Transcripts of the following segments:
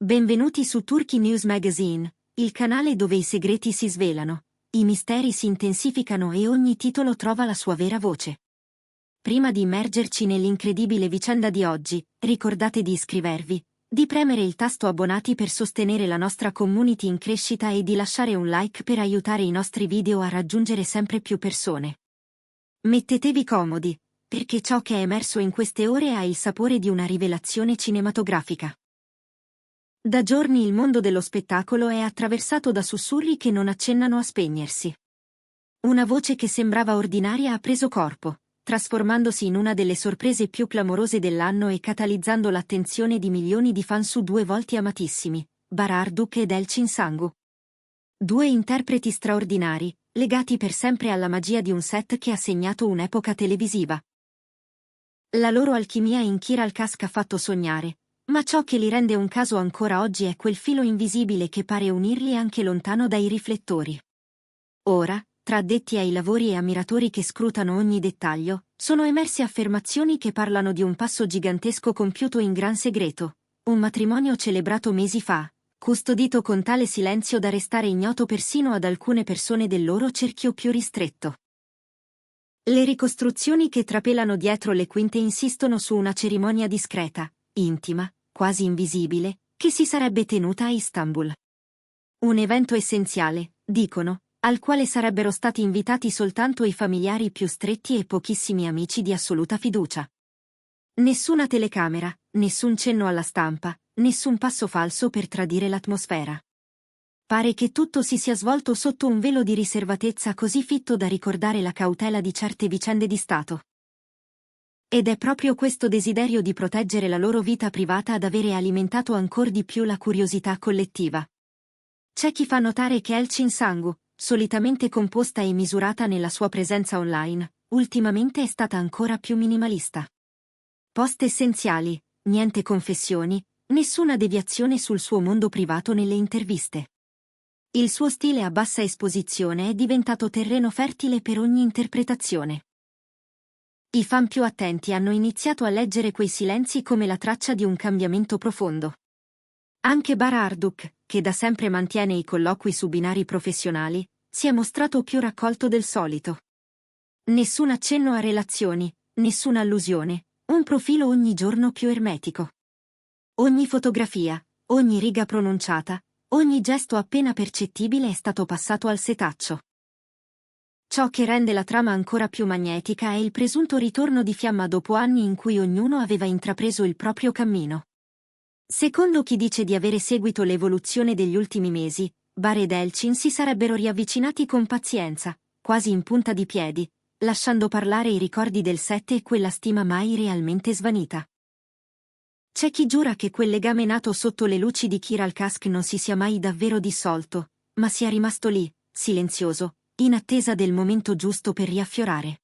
Benvenuti su Turkey News Magazine, il canale dove i segreti si svelano, i misteri si intensificano e ogni titolo trova la sua vera voce. Prima di immergerci nell'incredibile vicenda di oggi, ricordate di iscrivervi, di premere il tasto abbonati per sostenere la nostra community in crescita e di lasciare un like per aiutare i nostri video a raggiungere sempre più persone. Mettetevi comodi, perché ciò che è emerso in queste ore ha il sapore di una rivelazione cinematografica. Da giorni il mondo dello spettacolo è attraversato da sussurri che non accennano a spegnersi. Una voce che sembrava ordinaria ha preso corpo, trasformandosi in una delle sorprese più clamorose dell'anno e catalizzando l'attenzione di milioni di fan su due volti amatissimi, Bararduk ed Elçin Sangu. Due interpreti straordinari, legati per sempre alla magia di un set che ha segnato un'epoca televisiva. La loro alchimia in Kiral Kask ha fatto sognare. Ma ciò che li rende un caso ancora oggi è quel filo invisibile che pare unirli anche lontano dai riflettori. Ora, tra addetti ai lavori e ammiratori che scrutano ogni dettaglio, sono emerse affermazioni che parlano di un passo gigantesco compiuto in gran segreto, un matrimonio celebrato mesi fa, custodito con tale silenzio da restare ignoto persino ad alcune persone del loro cerchio più ristretto. Le ricostruzioni che trapelano dietro le quinte insistono su una cerimonia discreta, intima, quasi invisibile, che si sarebbe tenuta a Istanbul. Un evento essenziale, dicono, al quale sarebbero stati invitati soltanto i familiari più stretti e pochissimi amici di assoluta fiducia. Nessuna telecamera, nessun cenno alla stampa, nessun passo falso per tradire l'atmosfera. Pare che tutto si sia svolto sotto un velo di riservatezza così fitto da ricordare la cautela di certe vicende di Stato. Ed è proprio questo desiderio di proteggere la loro vita privata ad avere alimentato ancor di più la curiosità collettiva. C'è chi fa notare che Elçin Sangu, solitamente composta e misurata nella sua presenza online, ultimamente è stata ancora più minimalista. Post essenziali, niente confessioni, nessuna deviazione sul suo mondo privato nelle interviste. Il suo stile a bassa esposizione è diventato terreno fertile per ogni interpretazione. I fan più attenti hanno iniziato a leggere quei silenzi come la traccia di un cambiamento profondo. Anche Bararduk, che da sempre mantiene i colloqui su binari professionali, si è mostrato più raccolto del solito. Nessun accenno a relazioni, nessuna allusione, un profilo ogni giorno più ermetico. Ogni fotografia, ogni riga pronunciata, ogni gesto appena percettibile è stato passato al setaccio. Ciò che rende la trama ancora più magnetica è il presunto ritorno di fiamma dopo anni in cui ognuno aveva intrapreso il proprio cammino. Secondo chi dice di avere seguito l'evoluzione degli ultimi mesi, Bar ed Elçin si sarebbero riavvicinati con pazienza, quasi in punta di piedi, lasciando parlare i ricordi del set e quella stima mai realmente svanita. C'è chi giura che quel legame nato sotto le luci di Kiral Kask non si sia mai davvero dissolto, ma sia rimasto lì, silenzioso, in attesa del momento giusto per riaffiorare.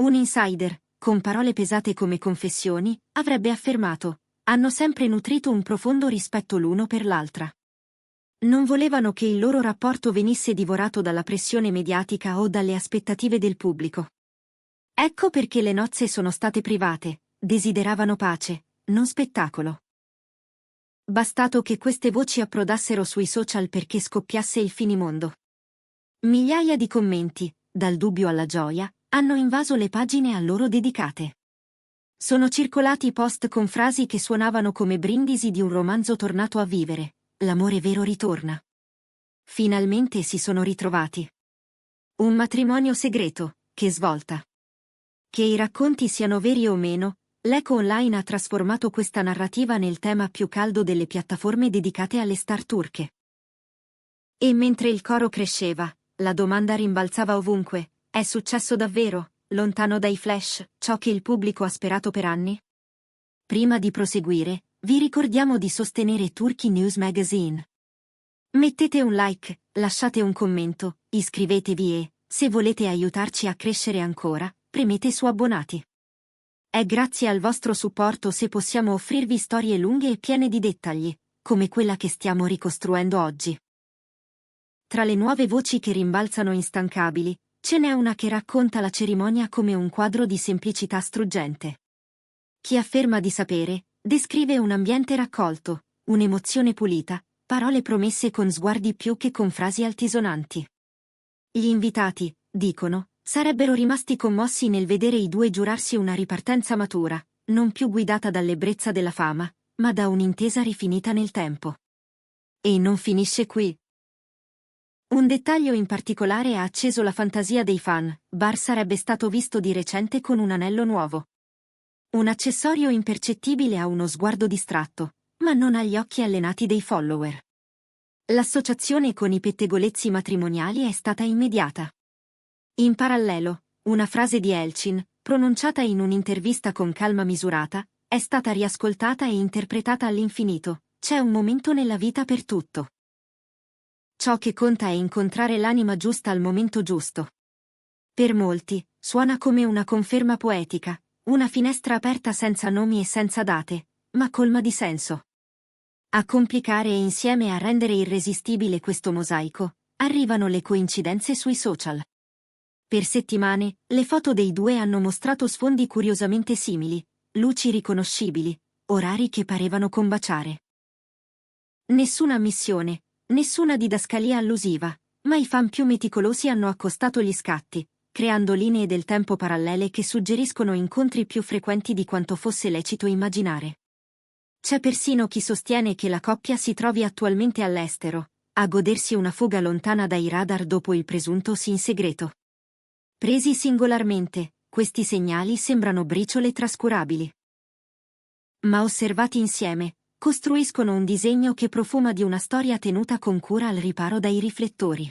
Un insider, con parole pesate come confessioni, avrebbe affermato: hanno sempre nutrito un profondo rispetto l'uno per l'altra. Non volevano che il loro rapporto venisse divorato dalla pressione mediatica o dalle aspettative del pubblico. Ecco perché le nozze sono state private, desideravano pace, non spettacolo. Bastato che queste voci approdassero sui social perché scoppiasse il finimondo. Migliaia di commenti, dal dubbio alla gioia, hanno invaso le pagine a loro dedicate. Sono circolati post con frasi che suonavano come brindisi di un romanzo tornato a vivere: l'amore vero ritorna. Finalmente si sono ritrovati. Un matrimonio segreto, che svolta. Che i racconti siano veri o meno, l'eco online ha trasformato questa narrativa nel tema più caldo delle piattaforme dedicate alle star turche. E mentre il coro cresceva, la domanda rimbalzava ovunque: è successo davvero, lontano dai flash, ciò che il pubblico ha sperato per anni? Prima di proseguire, vi ricordiamo di sostenere Turkey News Magazine. Mettete un like, lasciate un commento, iscrivetevi e, se volete aiutarci a crescere ancora, premete su abbonati. È grazie al vostro supporto se possiamo offrirvi storie lunghe e piene di dettagli, come quella che stiamo ricostruendo oggi. Tra le nuove voci che rimbalzano instancabili, ce n'è una che racconta la cerimonia come un quadro di semplicità struggente. Chi afferma di sapere, descrive un ambiente raccolto, un'emozione pulita, parole promesse con sguardi più che con frasi altisonanti. Gli invitati, dicono, sarebbero rimasti commossi nel vedere i due giurarsi una ripartenza matura, non più guidata dall'ebbrezza della fama, ma da un'intesa rifinita nel tempo. E non finisce qui. Un dettaglio in particolare ha acceso la fantasia dei fan: Barr sarebbe stato visto di recente con un anello nuovo. Un accessorio impercettibile a uno sguardo distratto, ma non agli occhi allenati dei follower. L'associazione con i pettegolezzi matrimoniali è stata immediata. In parallelo, una frase di Elchin, pronunciata in un'intervista con calma misurata, è stata riascoltata e interpretata all'infinito: c'è un momento nella vita per tutto. Ciò che conta è incontrare l'anima giusta al momento giusto. Per molti, suona come una conferma poetica, una finestra aperta senza nomi e senza date, ma colma di senso. A complicare e insieme a rendere irresistibile questo mosaico, arrivano le coincidenze sui social. Per settimane, le foto dei due hanno mostrato sfondi curiosamente simili, luci riconoscibili, orari che parevano combaciare. Nessuna ammissione, nessuna didascalia allusiva, ma i fan più meticolosi hanno accostato gli scatti, creando linee del tempo parallele che suggeriscono incontri più frequenti di quanto fosse lecito immaginare. C'è persino chi sostiene che la coppia si trovi attualmente all'estero, a godersi una fuga lontana dai radar dopo il presunto sin segreto. Presi singolarmente, questi segnali sembrano briciole trascurabili. Ma osservati insieme, costruiscono un disegno che profuma di una storia tenuta con cura al riparo dai riflettori.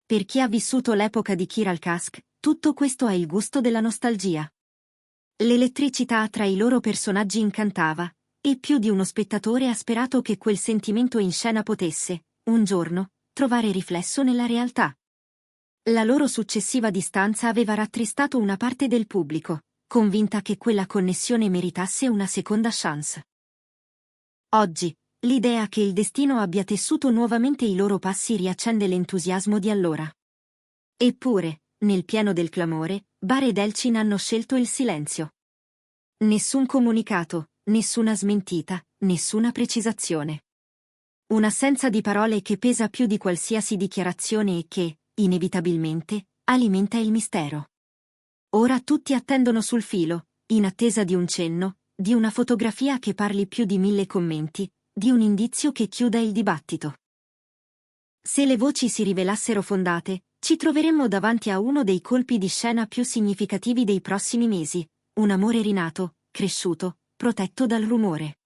Per chi ha vissuto l'epoca di Kiral Kask, tutto questo ha il gusto della nostalgia. L'elettricità tra i loro personaggi incantava, e più di uno spettatore ha sperato che quel sentimento in scena potesse, un giorno, trovare riflesso nella realtà. La loro successiva distanza aveva rattristato una parte del pubblico, convinta che quella connessione meritasse una seconda chance. Oggi, l'idea che il destino abbia tessuto nuovamente i loro passi riaccende l'entusiasmo di allora. Eppure, nel pieno del clamore, Barr ed Elchin hanno scelto il silenzio. Nessun comunicato, nessuna smentita, nessuna precisazione. Un'assenza di parole che pesa più di qualsiasi dichiarazione e che, inevitabilmente, alimenta il mistero. Ora tutti attendono sul filo, in attesa di un cenno, di una fotografia che parli più di 1000 commenti, di un indizio che chiuda il dibattito. Se le voci si rivelassero fondate, ci troveremmo davanti a uno dei colpi di scena più significativi dei prossimi mesi: un amore rinato, cresciuto, protetto dal rumore.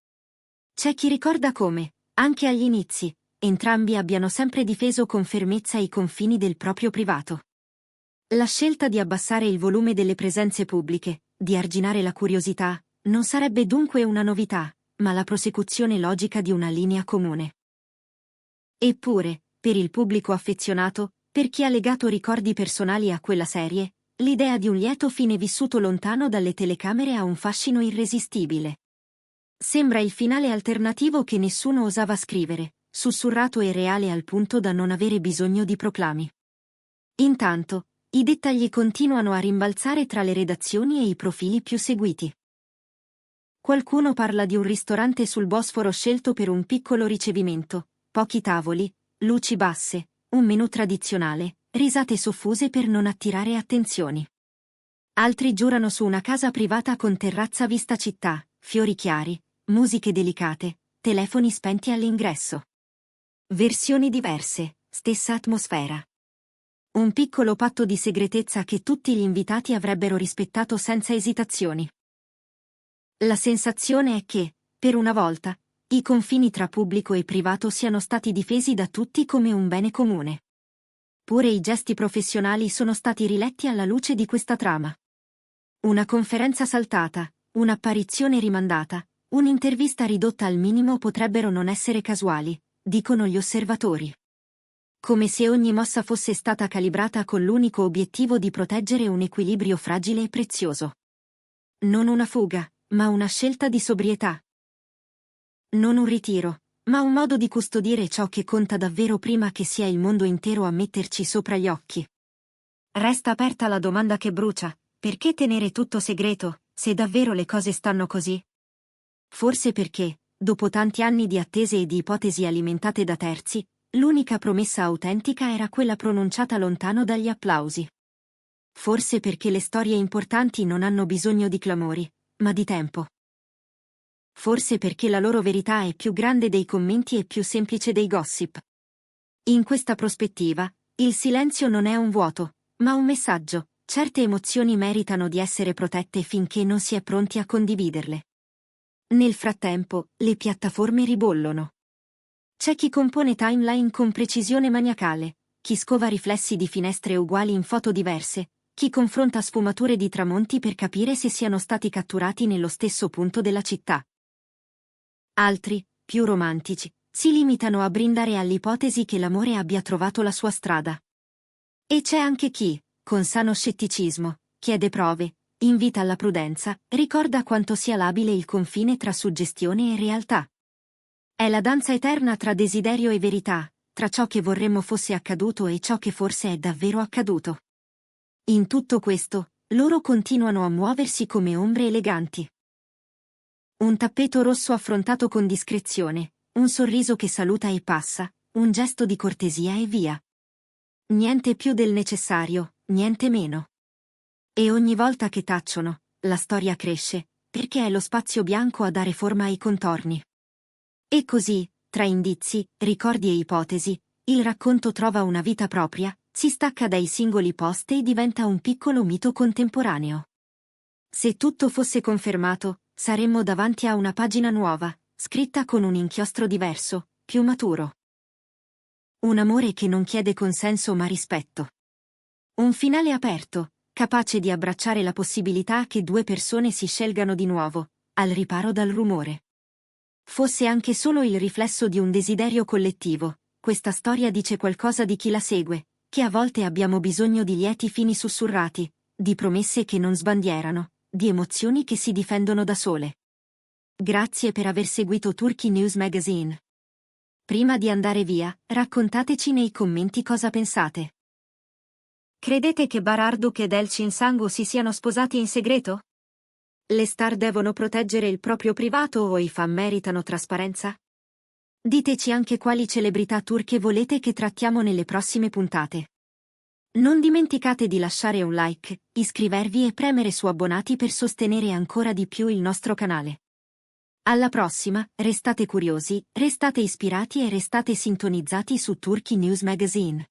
C'è chi ricorda come, anche agli inizi, entrambi abbiano sempre difeso con fermezza i confini del proprio privato. La scelta di abbassare il volume delle presenze pubbliche, di arginare la curiosità, non sarebbe dunque una novità, ma la prosecuzione logica di una linea comune. Eppure, per il pubblico affezionato, per chi ha legato ricordi personali a quella serie, l'idea di un lieto fine vissuto lontano dalle telecamere ha un fascino irresistibile. Sembra il finale alternativo che nessuno osava scrivere, sussurrato e reale al punto da non avere bisogno di proclami. Intanto, i dettagli continuano a rimbalzare tra le redazioni e i profili più seguiti. Qualcuno parla di un ristorante sul Bosforo scelto per un piccolo ricevimento, pochi tavoli, luci basse, un menù tradizionale, risate soffuse per non attirare attenzioni. Altri giurano su una casa privata con terrazza vista città, fiori chiari, musiche delicate, telefoni spenti all'ingresso. Versioni diverse, stessa atmosfera. Un piccolo patto di segretezza che tutti gli invitati avrebbero rispettato senza esitazioni. La sensazione è che, per una volta, i confini tra pubblico e privato siano stati difesi da tutti come un bene comune. Pure i gesti professionali sono stati riletti alla luce di questa trama. Una conferenza saltata, un'apparizione rimandata, un'intervista ridotta al minimo potrebbero non essere casuali, dicono gli osservatori. Come se ogni mossa fosse stata calibrata con l'unico obiettivo di proteggere un equilibrio fragile e prezioso. Non una fuga, ma una scelta di sobrietà. Non un ritiro, ma un modo di custodire ciò che conta davvero prima che sia il mondo intero a metterci sopra gli occhi. Resta aperta la domanda che brucia: perché tenere tutto segreto, se davvero le cose stanno così? Forse perché, dopo tanti anni di attese e di ipotesi alimentate da terzi, l'unica promessa autentica era quella pronunciata lontano dagli applausi. Forse perché le storie importanti non hanno bisogno di clamori, ma di tempo. Forse perché la loro verità è più grande dei commenti e più semplice dei gossip. In questa prospettiva, il silenzio non è un vuoto, ma un messaggio. Certe emozioni meritano di essere protette finché non si è pronti a condividerle. Nel frattempo, le piattaforme ribollono. C'è chi compone timeline con precisione maniacale, chi scova riflessi di finestre uguali in foto diverse, chi confronta sfumature di tramonti per capire se siano stati catturati nello stesso punto della città. Altri, più romantici, si limitano a brindare all'ipotesi che l'amore abbia trovato la sua strada. E c'è anche chi, con sano scetticismo, chiede prove, invita alla prudenza, ricorda quanto sia labile il confine tra suggestione e realtà. È la danza eterna tra desiderio e verità, tra ciò che vorremmo fosse accaduto e ciò che forse è davvero accaduto. In tutto questo, loro continuano a muoversi come ombre eleganti. Un tappeto rosso affrontato con discrezione, un sorriso che saluta e passa, un gesto di cortesia e via. Niente più del necessario, niente meno. E ogni volta che tacciono, la storia cresce, perché è lo spazio bianco a dare forma ai contorni. E così, tra indizi, ricordi e ipotesi, il racconto trova una vita propria, si stacca dai singoli post e diventa un piccolo mito contemporaneo. Se tutto fosse confermato, saremmo davanti a una pagina nuova, scritta con un inchiostro diverso, più maturo. Un amore che non chiede consenso ma rispetto. Un finale aperto, capace di abbracciare la possibilità che due persone si scelgano di nuovo, al riparo dal rumore. Fosse anche solo il riflesso di un desiderio collettivo, questa storia dice qualcosa di chi la segue, che a volte abbiamo bisogno di lieti fini sussurrati, di promesse che non sbandierano, di emozioni che si difendono da sole. Grazie per aver seguito Turkey News Magazine. Prima di andare via, raccontateci nei commenti cosa pensate. Credete che Bararduk ed Elçin Sangu si siano sposati in segreto? Le star devono proteggere il proprio privato o i fan meritano trasparenza? Diteci anche quali celebrità turche volete che trattiamo nelle prossime puntate. Non dimenticate di lasciare un like, iscrivervi e premere su abbonati per sostenere ancora di più il nostro canale. Alla prossima, restate curiosi, restate ispirati e restate sintonizzati su Turkey News Magazine.